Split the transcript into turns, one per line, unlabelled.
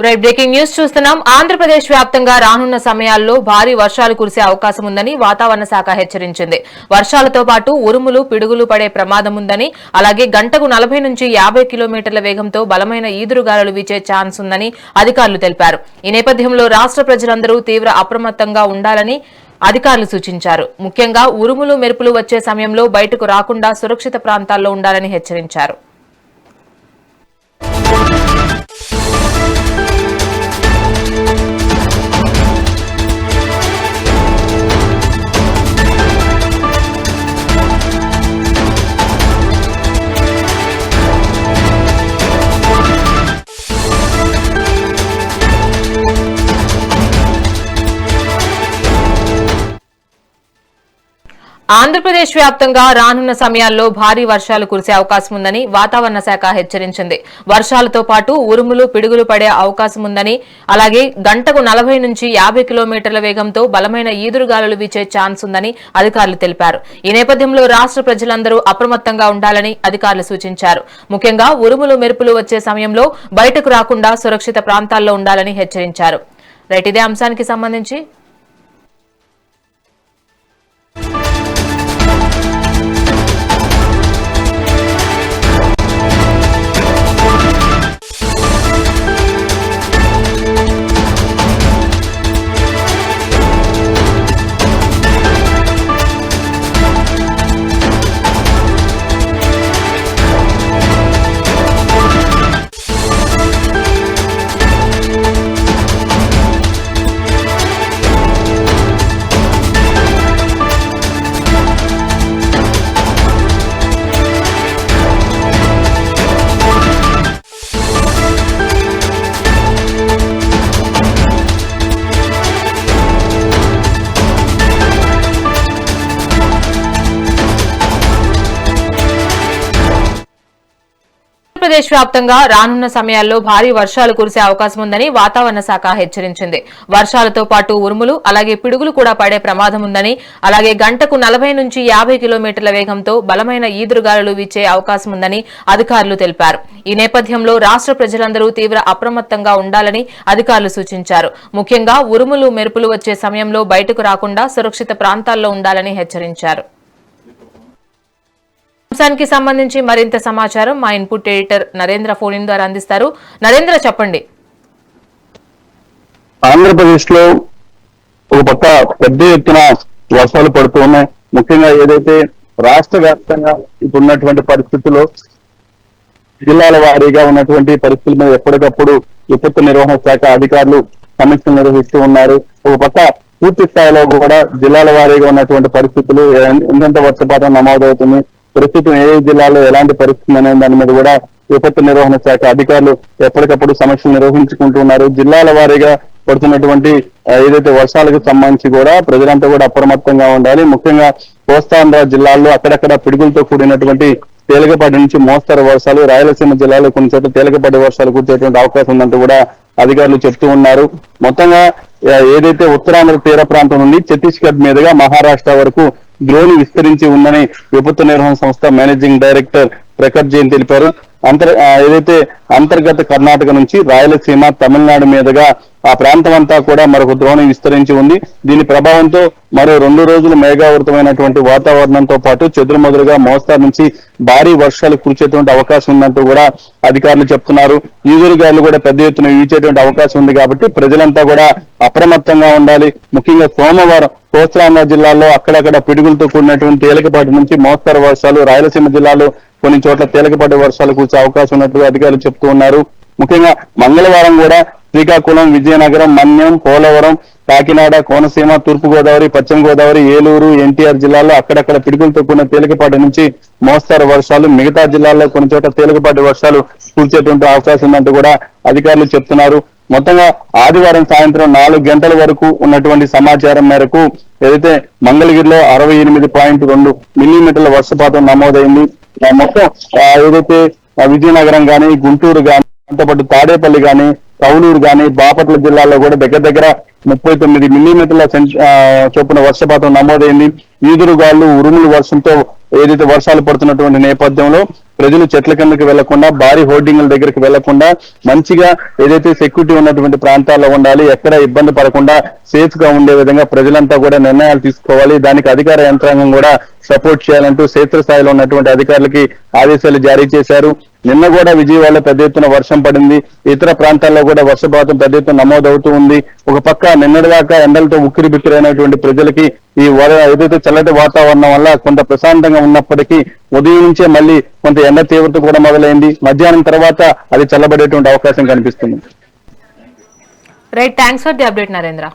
Breaking news చూస్తున్నాం. ఆంధ్రప్రదేశ్ వ్యాప్తంగా రానున్న సమయాల్లో భారీ వర్షాలు కురిసే అవకాశం ఉందని వాతావరణ శాఖ హెచ్చరించింది. వర్షాలతో పాటు ఉరుములు పిడుగులు పడే ప్రమాదం ఉందని, అలాగే గంటకు 40 నుంచి 50 కిలోమీటర్ల వేగంతో బలమైన ఈదురుగాలులు వీచే ఛాన్స్ ఉందని అధికారులు తెలిపారు. ఈ నేపథ్యంలో రాష్ట్ర ప్రజలందరూ తీవ్ర అప్రమత్తంగా ఉండాలని అధికారులు సూచించారు. ముఖ్యంగా ఉరుములు మెరుపులు వచ్చే సమయంలో బయటకు రాకుండా సురక్షిత ప్రాంతాల్లో ఉండాలని హెచ్చరించారు. ఆంధ్రప్రదేశ్ వ్యాప్తంగా రానున్న సమయాల్లో భారీ వర్షాలు కురిసే అవకాశం ఉందని వాతావరణ శాఖ హెచ్చరించింది. వర్షాలతో పాటు ఉరుములు పిడుగులు పడే అవకాశం ఉందని, అలాగే గంటకు 40 నుంచి 50 కిలోమీటర్ల వేగంతో బలమైన ఈదురుగాలులు వీచే ఛాన్స్ ఉందని అధికారులు తెలిపారు. ఈ నేపథ్యంలో రాష్ట్ర ప్రజలందరూ అప్రమత్తంగా ఉండాలని అధికారులు సూచించారు. ముఖ్యంగా ఉరుములు మెరుపులు వచ్చే సమయంలో బయటకు రాకుండా సురక్షిత ప్రాంతాల్లో ఉండాలని హెచ్చరించారు. ఇదే అంశానికి సంబంధించి ఆంధ్రప్రదేశ్ వ్యాప్తంగా రానున్న సమయాల్లో భారీ వర్షాలు కురిసే అవకాశం ఉందని వాతావరణ శాఖ హెచ్చరించింది. వర్షాలతో పాటు ఉరుములు అలాగే పిడుగులు కూడా పడే ప్రమాదం ఉందని, అలాగే గంటకు 40 నుంచి 50 కిలోమీటర్ల వేగంతో బలమైన ఈదురుగాలులు వీచే అవకాశం ఉందని అధికారులు తెలిపారు. ఈ నేపథ్యంలో రాష్ట్ర ప్రజలందరూ తీవ్ర అప్రమత్తంగా ఉండాలని అధికారులు సూచించారు. ముఖ్యంగా ఉరుములు మెరుపులు వచ్చే సమయంలో బయటకు రాకుండా సురక్షిత ప్రాంతాల్లో ఉండాలని హెచ్చరించారు. అంశానికి సంబంధించి మరింత సమాచారం మా input editor Narendra phone in ద్వారా అందిస్తారు. నరేంద్ర, చెప్పండి.
ఆంధ్రప్రదేశ్ లో ఒక పక్క పెద్ద ఎత్తున వర్షాలు పడుతూ ఉన్నాయి. ముఖ్యంగా ఏదైతే రాష్ట్ర వ్యాప్తంగా ఇప్పుడున్నటువంటి పరిస్థితుల్లో జిల్లాల వారీగా ఉన్నటువంటి పరిస్థితుల మీద ఎప్పటికప్పుడు విపత్తు నిర్వహణ శాఖ అధికారులు సమీక్షలు నిర్వహిస్తూ ఉన్నారు. ఒక పక్క పూర్తి స్థాయిలో కూడా జిల్లాల వారీగా ఉన్నటువంటి పరిస్థితులు, ఎంతెంత వర్షపాతం నమోదవుతుంది, ప్రస్తుతం ఏ జిల్లాలో ఎలాంటి పరిస్థితి అనే దాని మీద కూడా విపత్తు నిర్వహణ శాఖ అధికారులు ఎప్పటికప్పుడు సమీక్షలు నిర్వహించుకుంటున్నారు. జిల్లాల వారీగా పడుతున్నటువంటి ఏదైతే వర్షాలకు సంబంధించి కూడా ప్రజలంతా కూడా అప్రమత్తంగా ఉండాలి. ముఖ్యంగా కోస్తాంధ్ర జిల్లాల్లో అక్కడక్కడ పిడుగులతో కూడినటువంటి తేలికపాటి నుంచి మోస్తరు వర్షాలు, రాయలసీమ జిల్లాలో కొన్ని చోట్ల తేలికపాటి వర్షాలు కురిసేటువంటి అవకాశం ఉందంటూ కూడా అధికారులు చెప్తూ ఉన్నారు. మొత్తంగా ఏదైతే ఉత్తరాంధ్ర తీర ప్రాంతం నుండి ఛత్తీస్గఢ్ మీదుగా మహారాష్ట్ర వరకు ద్రోణి విస్తరించి ఉందని విపత్తు నిర్వహణ సంస్థ మేనేజింగ్ డైరెక్టర్ ప్రఖర్ జైన్ తెలిపారు. ఏదైతే అంతర్గత కర్ణాటక నుంచి రాయలసీమ, తమిళనాడు మీదుగా ఆ ప్రాంతం అంతా కూడా మరొక ద్రోణి విస్తరించి ఉంది. దీని ప్రభావంతో మరో 2 రోజులు మేఘావృతమైనటువంటి వాతావరణంతో పాటు చెదురుమదురుగా మోస్తారు నుంచి భారీ వర్షాలు కురిచేటువంటి అవకాశం ఉందంటూ కూడా అధికారులు చెప్తున్నారు. ఈదురుగాలు కూడా పెద్ద ఎత్తున వీచేటువంటి అవకాశం ఉంది కాబట్టి ప్రజలంతా కూడా అప్రమత్తంగా ఉండాలి. ముఖ్యంగా సోమవారం కోస్తాంధ్ర జిల్లాలో అక్కడక్కడ పిడుగులతో కూడినటువంటి తేలికపాటి నుంచి మోస్తరు వర్షాలు, రాయలసీమ జిల్లాలో కొన్ని చోట్ల తేలికపాటి వర్షాలు కురిసే అవకాశం ఉన్నట్టు అధికారులు చెప్తూ ఉన్నారు. ముఖ్యంగా మంగళవారం కూడా శ్రీకాకుళం, విజయనగరం, మన్యం, పోలవరం, కాకినాడ, కోనసీమ, తూర్పుగోదావరి, పశ్చిమ గోదావరి, ఏలూరు, ఎన్టీఆర్ జిల్లాల్లో అక్కడక్కడ పిడుగులతో కూడిన తేలికపాటి నుంచి మోస్తరు వర్షాలు, మిగతా జిల్లాల్లో కొన్ని చోట్ల తేలికపాటి వర్షాలు కురిసేటువంటి అవకాశం ఉందంటూ కూడా అధికారులు చెప్తున్నారు. మొత్తంగా ఆదివారం సాయంత్రం 4 గంటల వరకు ఉన్నటువంటి సమాచారం మేరకు ఏదైతే మంగళగిరిలో 68.2 మిల్లీమీటర్ల వర్షపాతం నమోదైంది. మొత్తం ఏదైతే విజయనగరం గాని, గుంటూరు గాని, దాంతోపాటు తాడేపల్లి గాని, కౌలూరు గాని, బాపట్ల జిల్లాలో కూడా దగ్గర 39 మిల్లీమీటర్ల చొప్పున వర్షపాతం నమోదైంది. ఈదురుగాళ్లు, ఉరుములు వర్షంతో ఏదైతే వర్షాలు పడుతున్నటువంటి నేపథ్యంలో ప్రజలు చెట్ల కిందకి వెళ్లకుండా భారీ హోర్డింగ్ల దగ్గరికి వెళ్లకుండా మంచిగా ఏదైతే సెక్యూరిటీ ఉన్నటువంటి ప్రాంతాల్లో ఉండాలి, ఎక్కడ ఇబ్బంది పడకుండా సేఫ్ గా ఉండే విధంగా ప్రజలంతా కూడా నిర్ణయాలు తీసుకోవాలి. దానికి అధికార యంత్రాంగం కూడా సపోర్ట్ చేయాలంటూ క్షేత్రస్థాయిలో ఉన్నటువంటి అధికారులకి ఆదేశాలు జారీ చేశారు. నిన్న కూడా విజయవాడలో పెద్ద ఎత్తున వర్షం పడింది. ఇతర ప్రాంతాల్లో కూడా వర్షపాతం పెద్ద ఎత్తున నమోదవుతూ ఉంది. ఒక పక్క నిన్నటిదాకా ఎండలతో ఉక్కిరి బిక్కిరైనటువంటి ప్రజలకి ఈ ఏదైతే చల్లటి వాతావరణం వల్ల కొంత ప్రశాంతంగా ఉన్నప్పటికీ ఉదయం నుంచే మళ్ళీ కొంత ఎండ తీవ్రత కూడా మొదలైంది. మధ్యాహ్నం తర్వాత అది చల్లబడేటువంటి అవకాశం కనిపిస్తుంది.
Right, thanks for the update Narendra.